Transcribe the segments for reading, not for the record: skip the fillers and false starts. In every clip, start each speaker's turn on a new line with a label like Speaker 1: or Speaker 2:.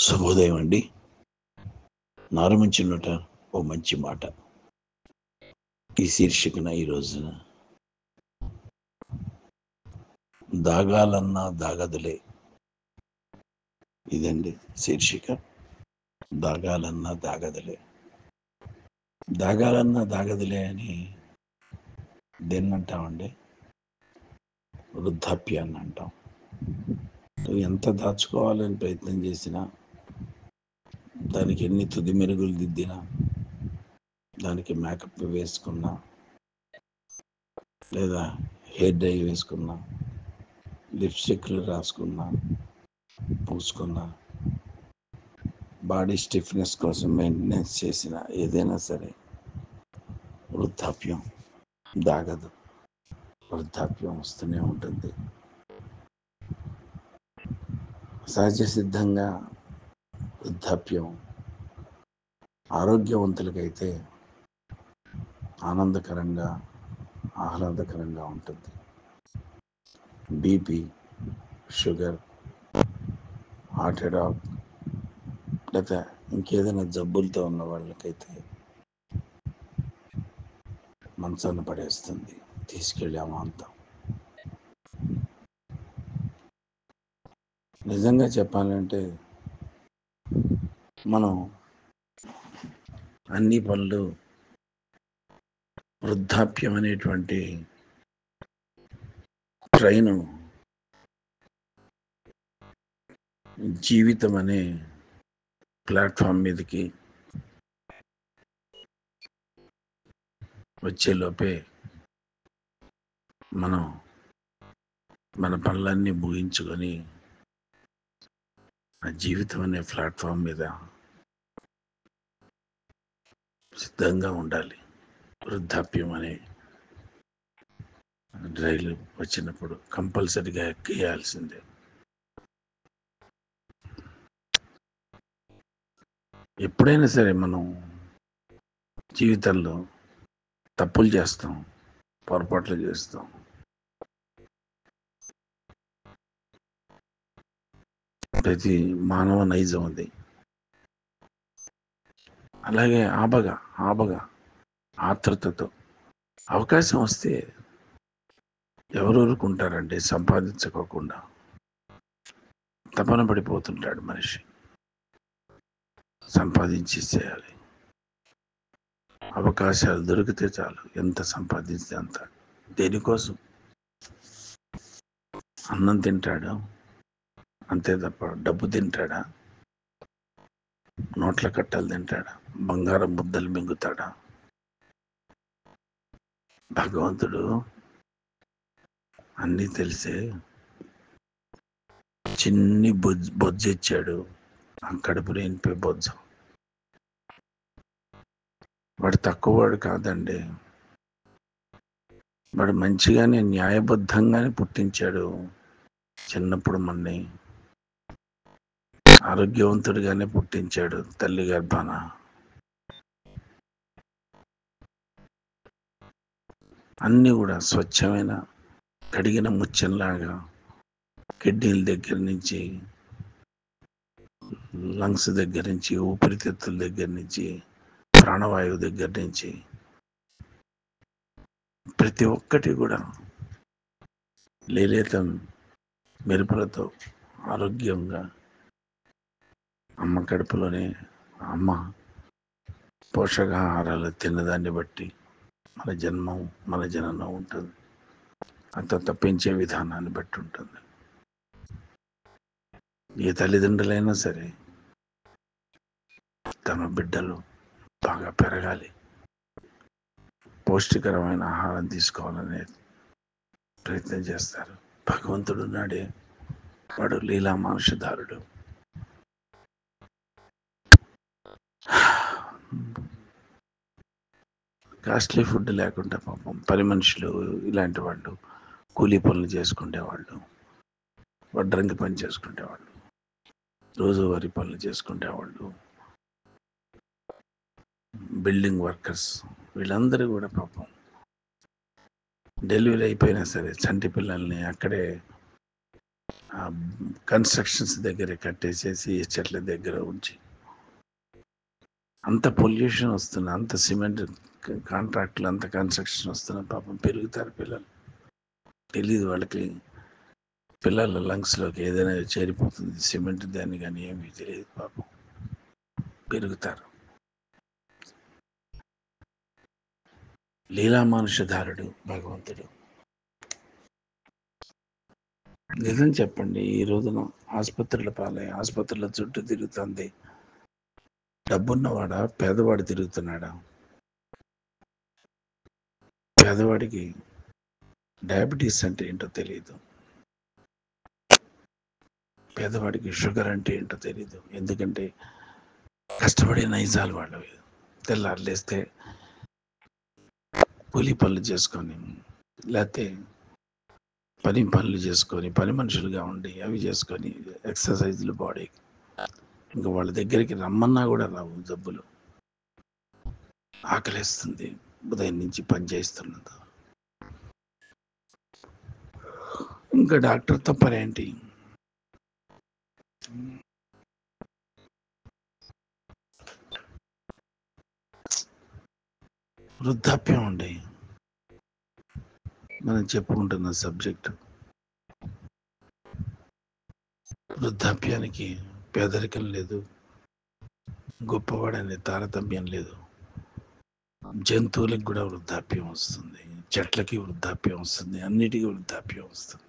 Speaker 1: శుభోదయం అండి. నారుమంచున్నట ఓ మంచి మాట. ఈ శీర్షికన ఈ రోజున దాగాలన్నా దాగదులే. ఇదండి శీర్షిక. దాగాలన్నా దాగదులే. దాగాలన్నా దాగదులే అని దేన్నంటామండి? వృద్ధాప్యాన్ని అంటాం. నువ్వు ఎంత దాచుకోవాలని ప్రయత్నం చేసినా, దానికి ఎన్ని తుది మెరుగులు దిద్దినా, దానికి మేకప్ వేసుకున్నా, లేదా హెయిర్ డై వేసుకున్నా, లిప్స్టిక్లు రాసుకున్నా, పూసుకున్నా, బాడీ స్టిఫ్నెస్ కోసం మెయింటెనెన్స్ చేసిన ఏదైనా సరే వృద్ధాప్యం దాగదు. వృద్ధాప్యం వస్తూనే ఉంటుంది. సహజ సిద్ధంగా వృద్ధాప్యం ఆరోగ్యవంతులకైతే ఆనందకరంగా, ఆహ్లాదకరంగా ఉంటుంది. బీపీ, షుగర్, హార్ట్ అటాక్ లేదా ఇంకేదైనా జబ్బులతో ఉన్న వాళ్ళకైతే మంచాన్ని పడేస్తుంది, తీసుకెళ్ళి అమాంతం. నిజంగా చెప్పాలంటే మనం అన్ని పనులు వృద్ధాప్యం అనేటువంటి ట్రైను జీవితం అనే ప్లాట్ఫామ్ మీదకి వచ్చేలోపే మనం మన పనులన్నీ ముగించుకొని ఆ జీవితం అనే ప్లాట్ఫామ్ మీద సిద్ధంగా ఉండాలి. వృద్ధాప్యం అనే రైలు వచ్చినప్పుడు కంపల్సరిగా ఎక్కేయాల్సిందే. ఎప్పుడైనా సరే మనం జీవితంలో తప్పులు చేస్తాం, పొరపాట్లు చేస్తాం. ప్రతి మానవ నైజం అది. అలాగే ఆబగా ఆతృతతో అవకాశం వస్తే ఎవరు ఊరుకుంటారండి? సంపాదించుకోకుండా తపన పడిపోతుంటాడు మనిషి. సంపాదించేసేయాలి. అవకాశాలు దొరికితే చాలు, ఎంత సంపాదిస్తే అంత. దేనికోసం? అన్నం తింటాడు అంతే తప్ప డబ్బు తింటాడా? నోట్ల కట్టలు తింటాడా? బంగారం ముద్దలు మింగుతాడా? భగవంతుడు అన్నీ తెలిసే చిన్ని బొజ్జు ఇచ్చాడు. ఆ కడుపు లేనిపోయి బొజ్జు. వాడు తక్కువవాడు కాదండి. వాడు మంచిగానే న్యాయబద్ధంగానే పుట్టించాడు. చిన్నప్పుడు మన్ని ఆరోగ్యవంతుడిగానే పుట్టించాడు తల్లి గర్భాన. అన్నీ కూడా స్వచ్ఛమైన కడిగిన ముత్యంలాగా, కిడ్నీల దగ్గర నుంచి, లంగ్స్ దగ్గర నుంచి, ఊపిరితిత్తుల దగ్గర నుంచి, ప్రాణవాయువు దగ్గర నుంచి ప్రతి ఒక్కటి కూడా లేలేత మెరుపులతో ఆరోగ్యంగా అమ్మ కడుపులోనే అమ్మ పోషకాహారాలు తిన్నదాన్ని బట్టి మన జననం ఉంటుంది. అంత తప్పించే విధానాన్ని బట్టి ఉంటుంది. ఏ తల్లిదండ్రులైనా సరే తమ బిడ్డలు బాగా పెరగాలి, పౌష్టికరమైన ఆహారం తీసుకోవాలనే ప్రయత్నం చేస్తారు. భగవంతుడు నాడే వాడు లీలా మానుషధారుడు. కాస్ట్లీ ఫుడ్ లేకుండా పాపం పని మనుషులు, ఇలాంటి వాళ్ళు కూలీ పనులు చేసుకునేవాళ్ళు, వడ్రంగి పని చేసుకునేవాళ్ళు, రోజువారీ పనులు చేసుకునేవాళ్ళు, బిల్డింగ్ వర్కర్స్, వీళ్ళందరూ కూడా పాపం డెలివరీ అయిపోయినా సరే చంటి పిల్లల్ని అక్కడే ఆ కన్స్ట్రక్షన్స్ దగ్గర కట్టేసేసి చెట్ల దగ్గర ఉంచి అంత పొల్యూషన్ వస్తున్నా, అంత సిమెంట్ కాంట్రాక్ట్లు, అంత కన్స్ట్రక్షన్ వస్తున్నా పాపం పెరుగుతారు పిల్లలు. తెలియదు వాళ్ళకి, పిల్లల లంగ్స్లోకి ఏదైనా చేరిపోతుంది సిమెంట్ దాన్ని, కానీ ఏమీ తెలియదు పాపం, పెరుగుతారు. లీలామానుషధారుడు భగవంతుడు. నిజం చెప్పండి, ఈ రోజున ఆసుపత్రుల పాలై ఆసుపత్రుల చుట్టూ తిరుగుతుంది. డబ్బున్నవాడా, పేదవాడు తిరుగుతున్నాడా? పేదవాడికి డయాబెటీస్ అంటే ఏంటో తెలియదు, పేదవాడికి షుగర్ అంటే ఏంటో తెలియదు. ఎందుకంటే కష్టపడే నైజాలు వాళ్ళవి. తెల్లారులేస్తే కూలి పనులు చేసుకొని, లేకపోతే పనులు చేసుకొని, పని మనుషులుగా ఉండి అవి చేసుకొని ఎక్సర్సైజ్లు బాడీకి, ఇంకా వాళ్ళ దగ్గరికి రమ్మన్నా కూడా రావు జబ్బులు. ఆకలిస్తుంది ఉదయం నుంచి పని చేస్తున్నది. ఇంకా డాక్టర్తో పని ఏంటి? వృద్ధాప్యం ఉండి మనం చెప్పుకుంటున్న సబ్జెక్ట్. వృద్ధాప్యానికి పేదరికం లేదు, గొప్పవాడనే తారతమ్యం లేదు. జంతువులకు కూడా వృద్ధాప్యం వస్తుంది, చెట్లకి వృద్ధాప్యం వస్తుంది, అన్నిటికీ వృద్ధాప్యం వస్తుంది.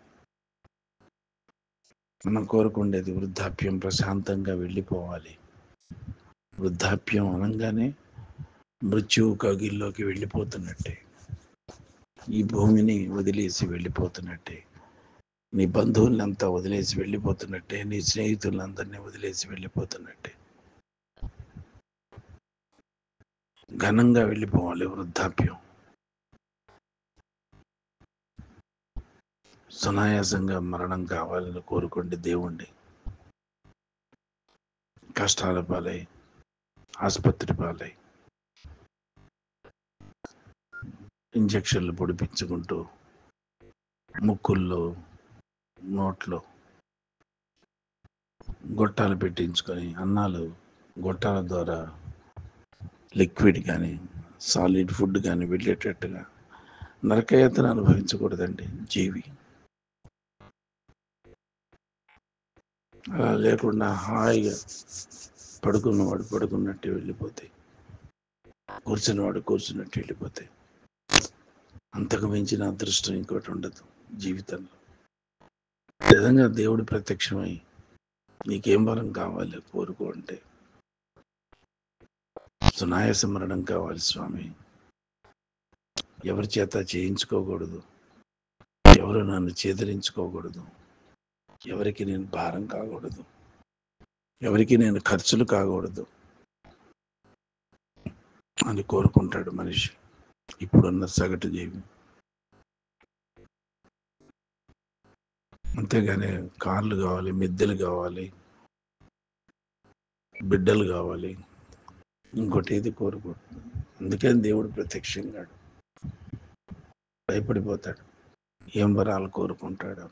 Speaker 1: మనం కోరుకుండేది వృద్ధాప్యం ప్రశాంతంగా వెళ్ళిపోవాలి. వృద్ధాప్యం అనగానే మృత్యువు కగిల్లోకి వెళ్ళిపోతున్నట్టే, ఈ భూమిని వదిలేసి వెళ్ళిపోతున్నట్టే, నీ బంధువులంతా వదిలేసి వెళ్ళిపోతున్నట్టే, నీ స్నేహితులందరినీ వదిలేసి వెళ్ళిపోతున్నట్టే. ఘనంగా వెళ్ళిపోవాలి వృద్ధాప్యం. సునాయాసంగా మరణం కావాలని కోరుకోండి దేవుణ్ణి. కష్టాల పాలై, ఆసుపత్రి పాలై, ఇంజక్షన్లు పొడిపించుకుంటూ, ముక్కుల్లో నోట్లో గొట్టాలు పెట్టించుకొని, అన్నాలు గొట్టాల ద్వారా లిక్విడ్ కానీ సాలిడ్ ఫుడ్ కానీ వెళ్ళేటట్టుగా నరకయాతన అనుభవించకూడదండి జీవి. అలా లేకుండా హాయిగా పడుకున్నవాడు పడుకున్నట్టు వెళ్ళిపోతే, కూర్చున్నవాడు కూర్చున్నట్టు వెళ్ళిపోతే, అంతకు మించిన అదృష్టం ఇంకోటి ఉండదు జీవితంలో. నిజంగా దేవుడు ప్రత్యక్షమై నీకేం వరం కావాలి కోరుకో అంటే, సునాయాస మరణం కావాలి స్వామి, ఎవరి చేత చేయించుకోకూడదు, ఎవరు నన్ను చేదరించుకోకూడదు, ఎవరికి నేను భారం కాకూడదు, ఎవరికి నేను ఖర్చులు కాకూడదు అని కోరుకుంటాడు మనిషి, ఇప్పుడున్న సగటు జీవి. అంతేగాని కార్లు కావాలి, మిద్దెలు కావాలి, బిడ్డలు కావాలి, ఇంకోటి ఏది కోరుకోడు. అందుకని దేవుడు ప్రత్యక్షంగా భయపడిపోతాడు, ఏం వరాలు కోరుకుంటాడు.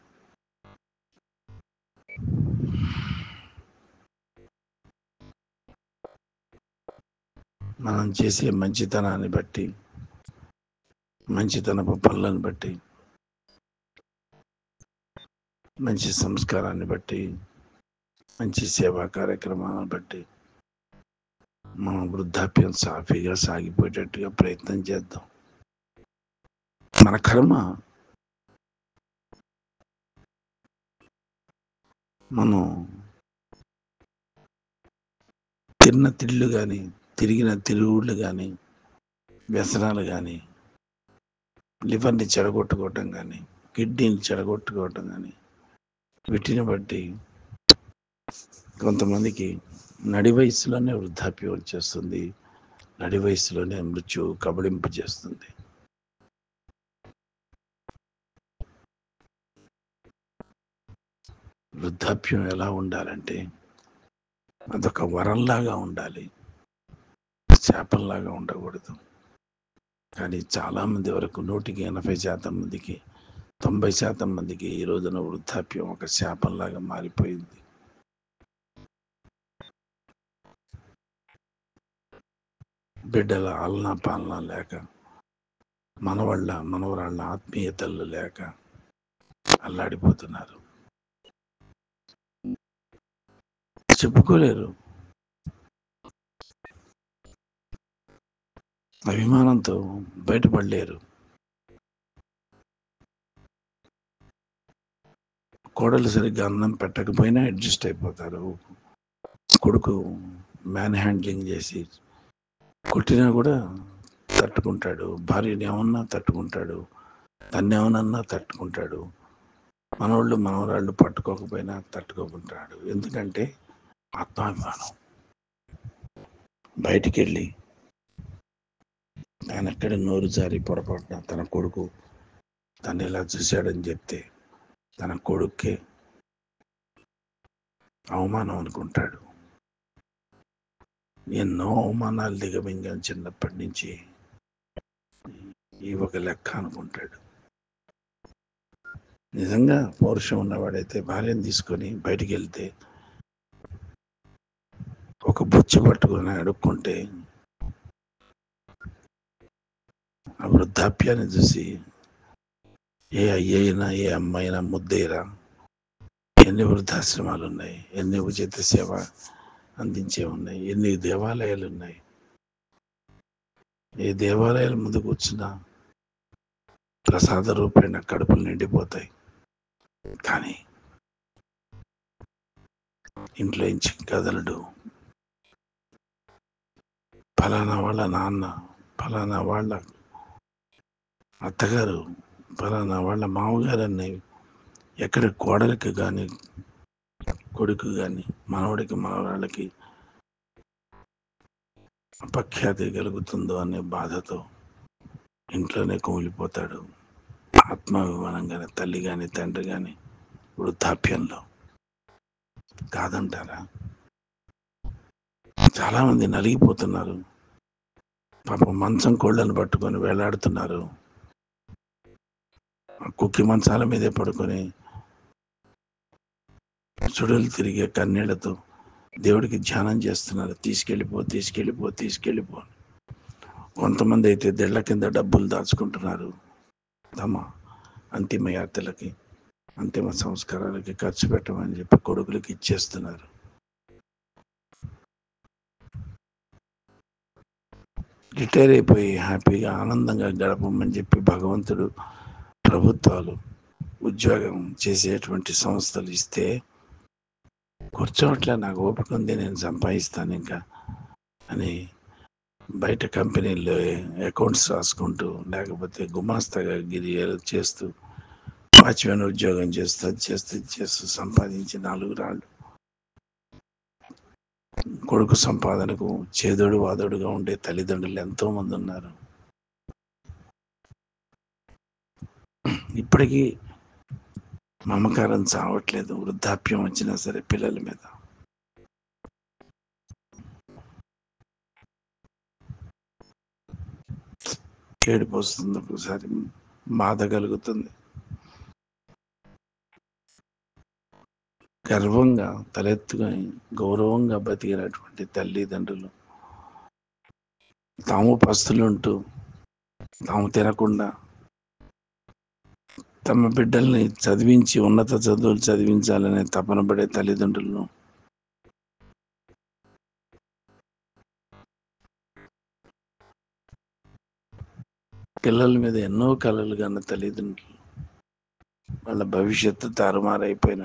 Speaker 1: మనం చేసే మంచితనాన్ని బట్టి, మంచితనపు పనులను బట్టి, మంచి సంస్కారాన్ని బట్టి, మంచి సేవా కార్యక్రమాలను బట్టి మనం వృద్ధాప్యం సాఫీగా సాగిపోయేటట్టుగా ప్రయత్నం చేద్దాం. మన కర్మ మనం తిన్న తిళ్ళు కానీ, తిరిగిన తిరుగుళ్ళు కానీ, వ్యసనాలు కానీ, లివర్ని చెడగొట్టుకోవటం కానీ, కిడ్నీని చెడగొట్టుకోవటం కానీ, వీటిని బట్టి కొంతమందికి నడి వయసులోనే వృద్ధాప్యం వచ్చేస్తుంది, నడి వయసులోనే మృత్యు కబళింపు చేస్తుంది. వృద్ధాప్యం ఎలా ఉండాలంటే అదొక వరంలాగా ఉండాలి, శాపంలాగా ఉండకూడదు. కానీ చాలామంది వరకు 100% మందికి 90% మందికి ఈ రోజున వృద్ధాప్యం ఒక శాపంలాగా మారిపోయింది. బిడ్డల ఆలనా పాలన లేక, మనవరాళ్ళ ఆత్మీయతలు లేక అల్లాడిపోతున్నారు. చెప్పుకోలేరు. అభిమానంతో బయటపడలేరు. కోడలు సరిగ్గా అన్నం పెట్టకపోయినా అడ్జస్ట్ అయిపోతారు. కొడుకు మ్యాన్ హ్యాండ్లింగ్ చేసి కొట్టినా కూడా తట్టుకుంటాడు. భార్యని ఏమన్నా తట్టుకుంటాడు. తన్నేమనన్నా తట్టుకుంటాడు. మనవరాళ్ళు పట్టుకోకపోయినా తట్టుకోకుంటాడు. ఎందుకంటే ఆత్మాభిమానం. బయటికి వెళ్ళి తానెక్కడ నోరు జారి పొరపాటున తన కొడుకు తను ఇలా చూశాడని చెప్తే తన కొడుక్కే అవమానం అనుకుంటాడు. ఎన్నో అవమానాలు దిగమింగాను చిన్నప్పటి నుంచి. ఈ ఒక లెక్క అనుకుంటాడు. నిజంగా పౌరుషం ఉన్నవాడైతే భార్యను తీసుకొని బయటికి వెళ్తే ఒక బుచ్చి పట్టుకొని అడుక్కుంటే ఆ వృద్ధాప్యాన్ని చూసి ఏ అయ్యైనా ఏ అమ్మాయినా ముద్దైరా. ఎన్ని వృద్ధాశ్రమాలు ఉన్నాయి, ఎన్ని ఉచిత సేవ అందించే ఉన్నాయి, ఎన్ని దేవాలయాలు ఉన్నాయి. ఏ దేవాలయాల ముందు కూర్చున్నా ప్రసాద రూపేణ కడుపులు నిండిపోతాయి. కానీ ఇంట్లో నుంచి కదలడు. ఫలానా వాళ్ళ నాన్న, ఫలానా వాళ్ళ అత్తగారు, ఫలానా వాళ్ళ మామగారు అన్నవి ఎక్కడ కోడలికి కానీ కొడుకు కానీ మనవడికి మనవరాళ్ళకి అపఖ్యాతి కలుగుతుందో అనే బాధతో ఇంట్లోనే కుమిలిపోతాడు. ఆత్మాభిమానం కానీ తల్లి కానీ తండ్రి కానీ వృద్ధాప్యంలో కాదంటారా? చాలా మంది నలిగిపోతున్నారు. పాపం మంచం కోళ్ళను పట్టుకొని వేలాడుతున్నారు. కుక్కి మంచాల మీదే పడుకొని చుడులు తిరిగే కన్నీళ్లతో దేవుడికి ధ్యానం చేస్తున్నారు. తీసుకెళ్ళిపో. కొంతమంది అయితే దెళ్ల కింద డబ్బులు దాచుకుంటున్నారు. తమ అంతిమ యాత్రలకి, అంతిమ సంస్కారాలకి ఖర్చు పెట్టమని చెప్పి కొడుకులకి ఇచ్చేస్తున్నారు. రిటైర్ అయిపోయి హ్యాపీగా ఆనందంగా గడపమని చెప్పి భగవంతుడు, ప్రభుత్వాలు, ఉద్యోగం చేసేటువంటి సంస్థలు ఇస్తే కూర్చోవట్లే. నాకు ఓపిక ఉంది, నేను సంపాదిస్తాను ఇంకా అని బయట కంపెనీల్లో అకౌంట్స్ రాసుకుంటూ, లేకపోతే గుమాస్తాగా చేస్తూ, వాచ్మెన్ ఉద్యోగం చేస్తూ సంపాదించి 4 రాళ్ళు కొడుకు సంపాదనకు చేదోడు వాదోడుగా ఉండే తల్లిదండ్రులు ఎంతో మంది ఉన్నారు. ఇప్పటికీ మమకారం చావట్లేదు. వృద్ధాప్యం వచ్చినా సరే పిల్లల మీద. ఏడుపు వస్తుంది, ఒకసారి బాధ కలుగుతుంది. గర్వంగా తలెత్తుకొని గౌరవంగా బతికినటువంటి తల్లిదండ్రులు తాము పస్తులుంటూ తాము తినకుండా తమ బిడ్డల్ని చదివించి ఉన్నత చదువులు చదివించాలనే తపన పడే తల్లిదండ్రులను పిల్లల మీద ఎన్నో కలలు కన్న తల్లిదండ్రులు వాళ్ళ భవిష్యత్తు తారుమారైపోయిన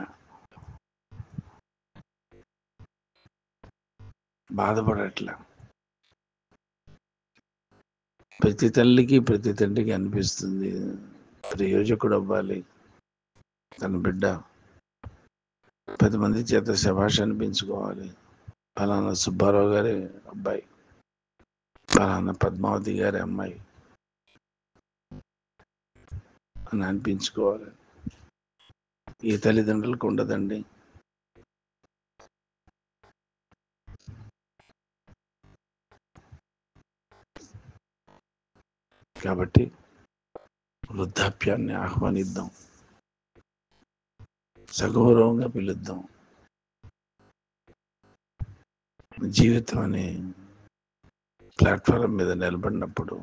Speaker 1: బాధపడట్లా. ప్రతి తల్లికి ప్రతి తండ్రికి అనిపిస్తుంది, ప్రయోజకుడు అవ్వాలి తన బిడ్డ 10 మంది చేత శభాష్ అనిపించుకోవాలి. ఫలానా సుబ్బారావు గారి అబ్బాయి, ఫలానా పద్మావతి గారి అమ్మాయి అని అనిపించుకోవాలి. ఈ తల్లిదండ్రులకు ఉండదండి. కాబట్టి వృద్ధాప్యాన్ని ఆహ్వానిద్దాం, సగౌరవంగా పిలుద్దాం. జీవితం అనే ప్లాట్ఫారం మీద నిలబడినప్పుడు,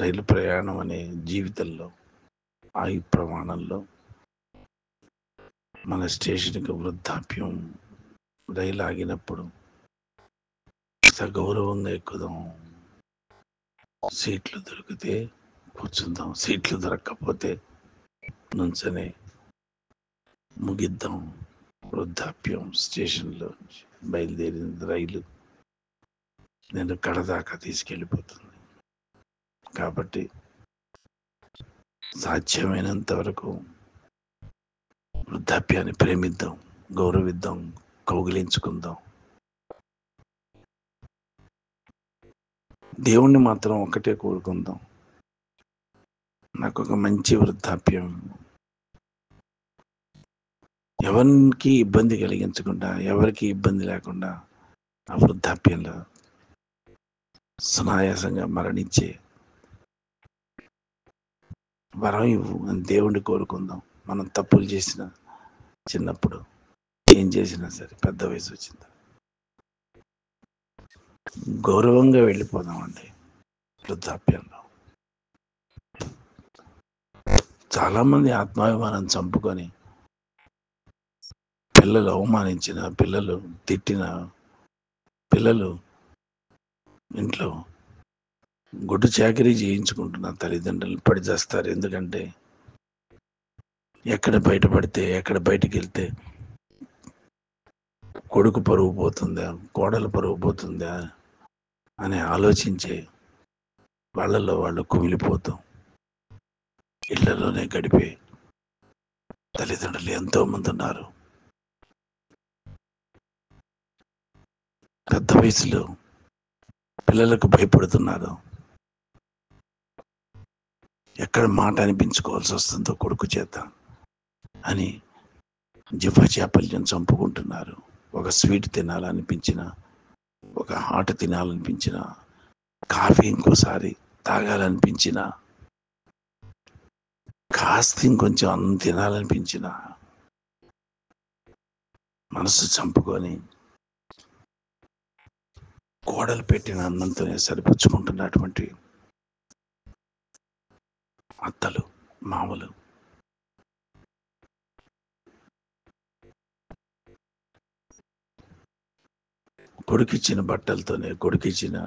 Speaker 1: రైలు ప్రయాణం అనే జీవితంలో, ఆయు ప్రమాణంలో మన స్టేషన్కి వృద్ధాప్యం రైలు ఆగినప్పుడు సగౌరవంగా ఎక్కుదాం. సీట్లు దొరికితే కూర్చుందాం, సీట్లు దొరక్కపోతే నుంచనే ముగిద్దాం. వృద్ధాప్యం స్టేషన్లో బయలుదేరిన రైలు నేను కడదాకా తీసుకెళ్ళిపోతుంది. కాబట్టి సాధ్యమైనంత వరకు వృద్ధాప్యాన్ని ప్రేమిద్దాం, గౌరవిద్దాం, కౌగిలించుకుందాం. దేవుణ్ణి మాత్రం ఒకటే కోరుకుందాం, నాకు ఒక మంచి వృద్ధాప్యం, ఎవరికి ఇబ్బంది కలిగించకుండా, ఎవరికి ఇబ్బంది లేకుండా ఆ వృద్ధాప్యంలో సునాయాసంగా మరణించే వరం ఇవ్వు అని దేవుణ్ణి కోరుకుందాం. మనం తప్పులు చేసిన, చిన్నప్పుడు ఏం చేసినా సరే, పెద్ద వయసు వచ్చింది గౌరవంగా వెళ్ళిపోదామండి. వృద్ధాప్యంలో చాలామంది ఆత్మాభిమానం చంపుకొని, పిల్లలు అవమానించిన, పిల్లలు తిట్టిన, పిల్లలు ఇంట్లో గుడ్డు చాకరీ చేయించుకుంటున్న తల్లిదండ్రులు పడి చేస్తారు. ఎందుకంటే ఎక్కడ బయటపడితే, ఎక్కడ బయటికి వెళ్తే కొడుకు పరువు పోతుందా, కోడలు పరువు పోతుందా అని ఆలోచించే వాళ్ళలో వాళ్ళు కుమిలిపోతాం. ఇళ్లలోనే గడిపే తల్లిదండ్రులు ఎంతో మంది ఉన్నారు. పెద్ద వయసులో పిల్లలకు భయపడుతున్నారు. ఎక్కడ మాట అనిపించుకోవాల్సి వస్తుందో కొడుకు చేత అని జివ్వ చాపల్యం చంపుకుంటున్నారు. ఒక స్వీట్ తినాలనిపించిన, ఒక హాట్ తినాలనిపించిన, కాఫీ ఇంకోసారి తాగాలనిపించిన, కాస్త ఇంకొంచెం అన్నం తినాలనిపించిన మనసు చంపుకొని కోడలు పెట్టిన అన్నంతోనే సరిపుచ్చుకుంటున్నటువంటి అత్తలు, మామలు కొడుకిచ్చిన బట్టలతోనే, కొడుకిచ్చిన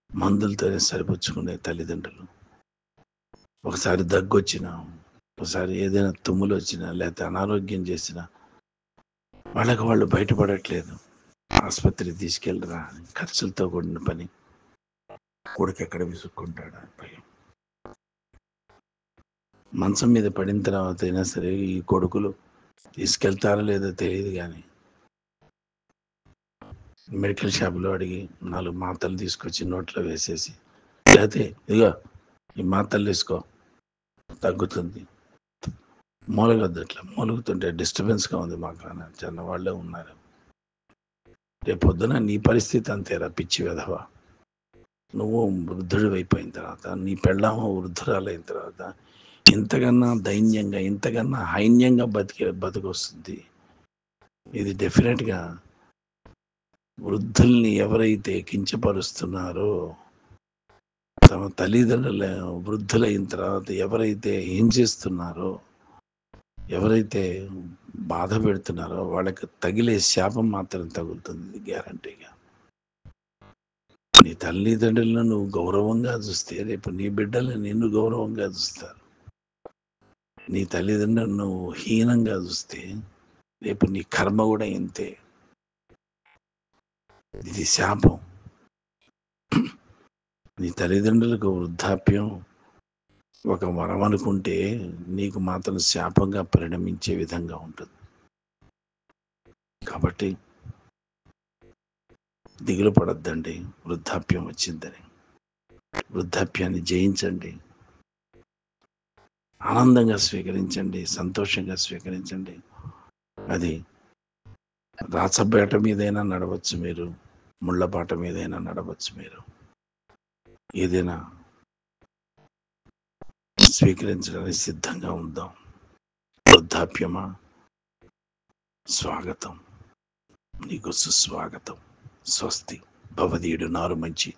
Speaker 1: మందులతోనే సరిపుచ్చుకునే తల్లిదండ్రులు ఒకసారి దగ్గు వచ్చినా, ఒకసారి ఏదైనా తుమ్ములు వచ్చినా, లేకపోతే అనారోగ్యం చేసినా వాళ్ళకి వాళ్ళు బయటపడట్లేదు. ఆసుపత్రికి తీసుకెళ్ళరా, ఖర్చులతో కూడిన పని, కొడుకు ఎక్కడ విసుక్కుంటాడా భయం. మంచం మీద పడిన తర్వాత అయినా సరే ఈ కొడుకులు తీసుకెళ్తారో లేదో తెలియదు, కానీ మెడికల్ షాప్లో అడిగి 4 మాత్రలు తీసుకొచ్చి నోట్లో వేసేసి, లేకపోతే ఇదిగో ఈ మాత్రలు తీసుకో తగ్గుతుంది, మూలగద్దు అట్లా మూలుగుతుంటే డిస్టర్బెన్స్గా ఉంది మాకు అని చిన్న వాళ్ళే ఉన్నారు. రేపొద్దున నీ పరిస్థితి అంతేరా పిచ్చి వెధవ. నువ్వు వృద్ధుడు అయిపోయిన తర్వాత, నీ పెళ్ళాము వృద్ధురాలైన తర్వాత ఇంతకన్నా దైన్యంగా, ఇంతకన్నా హైన్యంగా బతికొస్తుంది. ఇది డెఫినెట్గా వృద్ధుల్ని ఎవరైతే కించపరుస్తున్నారో, తమ తల్లిదండ్రుల వృద్ధులైన తర్వాత ఎవరైతే హింసిస్తున్నారో, ఎవరైతే బాధ పెడుతున్నారో వాళ్ళకి తగిలే శాపం మాత్రం తగులుతుంది గ్యారంటీగా. నీ తల్లిదండ్రులను నువ్వు గౌరవంగా చూస్తే రేపు నీ బిడ్డలు నిన్ను గౌరవంగా చూస్తారు. నీ తల్లిదండ్రులను నువ్వు హీనంగా చూస్తే రేపు నీ కర్మ కూడా ఇంతే. ఇది శాపం. నీ తల్లిదండ్రులకు వృద్ధాప్యం ఒక వరం అనుకుంటే నీకు మాత్రం శాపంగా పరిణమించే విధంగా ఉంటుంది. కాబట్టి దిగులు పడద్దండి వృద్ధాప్యం వచ్చిందని. వృద్ధాప్యాన్ని జయించండి, ఆనందంగా స్వీకరించండి, సంతోషంగా స్వీకరించండి. అది రాచబేట మీదైనా నడవచ్చు మీరు, ముళ్ళబాట మీదైనా నడవచ్చు మీరు, ఏదైనా స్వీకరించడానికి సిద్ధంగా ఉందాం. వృద్ధాప్యమా, స్వాగతం, నీకు సుస్వాగతం. స్వస్తి. భవదీయుడు నారు మంచి